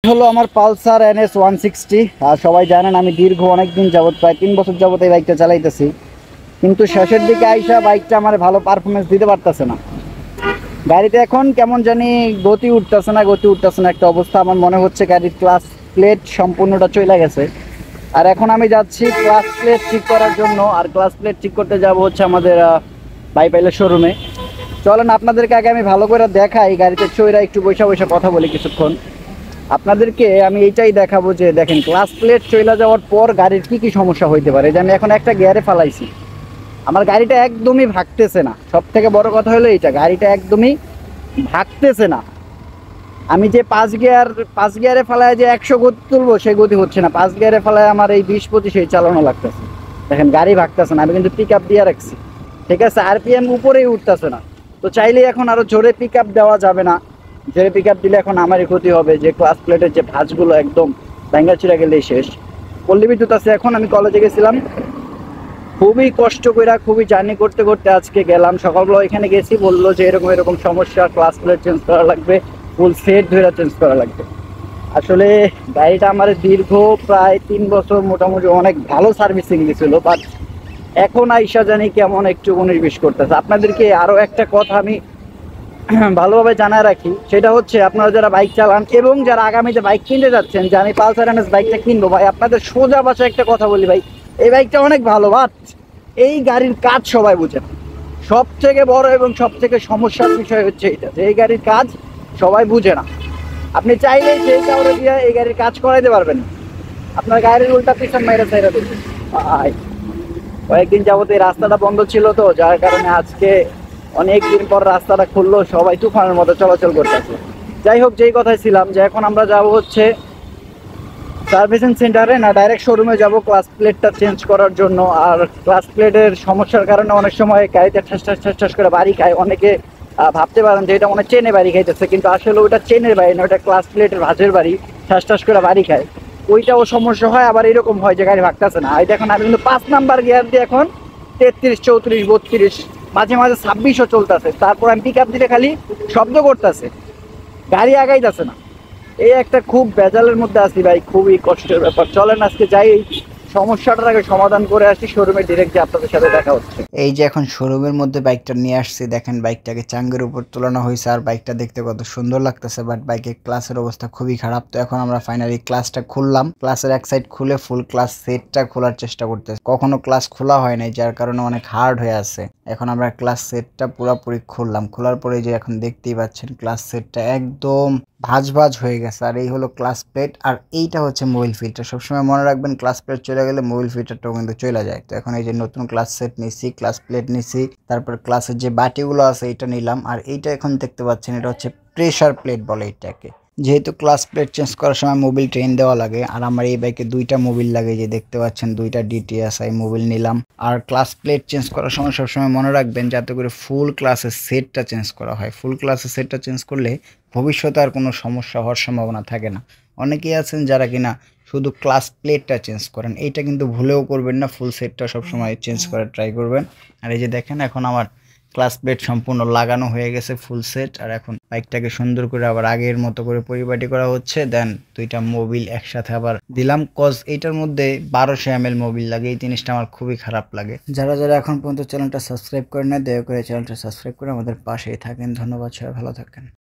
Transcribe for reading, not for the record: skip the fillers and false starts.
হলো আমার Pulsar NS 160। আর সবাই জানেন আমি দীর্ঘ অনেক দিন যাবত, প্রায় 3 বছর যাবত এই বাইকটা চালাইতেছি, কিন্তু শেষের দিকে আইসা বাইকটা আমার ভালো পারফরমেন্স দিতে পারতেছে না। গাড়িতে এখন কেমন জানি গতি উঠতেছে না একটা অবস্থা। আমার মনে হচ্ছে গাড়ির ক্লাস প্লেট সম্পূর্ণটা চলে গেছে। আর এখন আমি যাচ্ছি ক্লাস প্লেট ঠিক করার জন্য। আর ক্লাস প্লেট ঠিক করতে যাব হচ্ছে আমাদের বাইপাইলের শোরুমে। চলেন আপনাদেরকে আগে আমি ভালো করে দেখাই, গাড়িতে চইরা একটু বসে কথা বলি কিছুক্ষণ। আপনাদেরকে আমি এইটাই দেখাবো যে দেখেন ক্লাস প্লেট চলে যাওয়ার পর গাড়ির কি সমস্যা হইতে পারে। যে আমি এখন একটা গিয়ারে ফালাইছি, আমার গাড়িটা একদমই ভাগতেছে না। সব থেকে বড় কথা হলো এইটা, গাড়িটা একদমই ভাগতেছে না। আমি যে পাঁচ গিয়ারে ফেলায় যে 100 গতি তুলবো সেই গতি হচ্ছে না। 5 গিয়ারে ফেলায় আমার এই 20-25 চালানো লাগতেছে। দেখেন গাড়ি ভাগতেছে না। আমি কিন্তু পিক আপ দিয়ে রাখছি, ঠিক আছে, RPM উপরেই উঠতেছে না। তো চাইলেই এখন আরো জোরে পিক আপ দেওয়া যাবে না। জোরে পিক আপ দিলে এখন আমারই ক্ষতি হবে, যে ক্লাস প্লেটের যে ভাঁজগুলো একদম ভাঙ্গা চুরা গেলেই শেষ। পল্লী বিদ্যুৎ আছে। এখন আমি কলেজে গেছিলাম, খুবই কষ্ট করে খুবই জার্নি করতে করতে আজকে গেলাম। সকালবেলা এখানে গেছি, বললো যে এরকম সমস্যা, ক্লাস প্লেট চেঞ্জ করা লাগবে, ফুল সেট ধরে চেঞ্জ করা লাগবে। আসলে গাড়িটা আমার দীর্ঘ প্রায় 3 বছর মোটামুটি অনেক ভালো সার্ভিসিং দিয়েছিল, বাট এখন আইসা জানি কেমন একটু 19-20 করতেছে। আপনাদেরকে আরও একটা কথা আমি ভালোভাবে জানায় রাখি, সেটা হচ্ছে আপনারা যারা বাইক চালান এবং যারা আগামীতে বাইক কিনতে যাচ্ছেন, যে আমি পালসার NS বাইকটা কিনবো, ভাই আপনাদের সোজা ভাষায় একটা কথা বলি, ভাই এই বাইকটা অনেক ভালো, বাট এই গাড়ির কাজ সবাই বুঝে না। সব থেকে বড় এবং সব থেকে সমস্যার বিষয় হচ্ছে এটা, যে এই গাড়ির কাজ সবাই বুঝে না। আপনি চাইলেই যে কাউরে দিয়ে এই গাড়ির কাজ করাইতে পারবেন, আপনার গাড়ির উল্টা পিছন মাইরা চাইরা দেবে। কয়েকদিন যাবত এই রাস্তাটা বন্ধ ছিল, তো যার কারণে আজকে অনেক দিন পর রাস্তাটা খুললো, সবাই তুফানের মতো চলাচল করতেছে। যাই হোক, যেই কথায় ছিলাম, যে এখন আমরা যাব হচ্ছে সার্ভিসিং সেন্টারে, না ডাইরেক্ট শোরুমে যাব ক্লাস প্লেটটা চেঞ্জ করার জন্য। আর ক্লাস প্লেটের সমস্যার কারণে অনেক সময় গাড়িতে ঠাস করে বাড়ি খায়। অনেকে ভাবতে পারেন যে এটা মনে চেনে বাড়ি খাইতেছে, কিন্তু আসলে ওটা চেনের বাড়ি না, ওটা ক্লাস প্লেটের ভাঁজের বাড়ি, ঠাস করে বাড়ি খায়। ওইটাও সমস্যা হয়। আবার এরকম হয় যে গাড়ি ভাগতেছে না। এই দেখুন আমি কিন্তু 5 নাম্বার গিয়ার দিয়ে এখন 33, 34, 32, মাঝে 26ও চলতেছে। তারপর আমি পিক আপ দিলে খালি শব্দ করতেছে, গাড়ি আগাইতেছে না। এই একটা খুব বেজালের মধ্যে আছি ভাই, খুবই কষ্টের ব্যাপার। চলেন আজকে যাই, সমস্যাটার আগে সমাধান করে আসি, শোরুমে ডিরেক্ট যে আপনাদের সাথে দেখা হচ্ছে। এই যে এখন শোরুমের মধ্যে বাইকটা নিয়ে আসছি, দেখেন বাইকটাকে চাঙ্গের উপর তোলানো হয়েছে। আর বাইকটা দেখতে কত সুন্দর লাগতেছে, বাট বাইকের ক্লাসের অবস্থা খুবই খারাপ। তো এখন আমরা ফাইনালি ক্লাসটা খুললাম, ক্লাসের এক সাইড খুলে ফুল ক্লাস সেটটা খোলার চেষ্টা করতেছি। কখনো ক্লাস খোলা হয় নাই, যার কারণে অনেক হার্ড হয়ে আছে। এখন আমরা ক্লাস সেটটা পুরোপুরি খুললাম। খোলার পরে যে এখন দেখতেই পাচ্ছেন ক্লাস সেটটা একদম ভাঁজ হয়ে গেছে। আর এই হলো ক্লাস প্লেট, আর এইটা হচ্ছে মোবিল ফিল্টার। সবসময় মনে রাখবেন, ক্লাস প্লেট চলে গেলে মোবিল ফিল্টারটাও কিন্তু চলে যায়। তো এখন এই যে নতুন ক্লাস সেট নিছি, ক্লাস প্লেট নিছি, তারপর ক্লাসের যে বাটিগুলো আছে এটা নিলাম। আর এইটা এখন দেখতে পাচ্ছেন, এটা হচ্ছে প্রেসার প্লেট বলে এটাকে। যেহেতু ক্লাস প্লেট চেঞ্জ করার সময় মোবিল ট্রেন দেওয়া লাগে, আর আমার এই বাইকে 2টা মোবিল লাগে, যে দেখতে পাচ্ছেন 2টা DTSI মোবিল নিলাম। আর ক্লাস প্লেট চেঞ্জ করার সময় সবসময় মনে রাখবেন যাতে করে ফুল ক্লাসের সেটটা চেঞ্জ করা হয়। ফুল ক্লাসের সেটটা চেঞ্জ করলে ভবিষ্যতে আর কোনো সমস্যা হওয়ার সম্ভাবনা থাকে না। অনেকেই আছেন যারা কিনা শুধু ক্লাস প্লেটটা চেঞ্জ করেন, এইটা কিন্তু ভুলেও করবেন না, ফুল সেটটা সবসময় চেঞ্জ করার ট্রাই করবেন। আর এই যে দেখেন এখন আমার ক্লাস প্লেট সম্পূর্ণ লাগানো হয়ে গেছে, ফুল সেট। আর এখন বাইকটাকে সুন্দর করে আবার আগের মতো করে পরিপাটি করা হচ্ছে। দেন 2টা মোবিল একসাথে আবার দিলাম, কজ এইটার মধ্যে 1200 ml মোবিল লাগে। এই জিনিসটা আমার খুবই খারাপ লাগে। যারা এখন পর্যন্ত চ্যানেলটা সাবস্ক্রাইব করেন না, দয়া করে চ্যানেলটা সাবস্ক্রাইব করে আমাদের পাশেই থাকেন। ধন্যবাদ, সবাই ভালো থাকেন।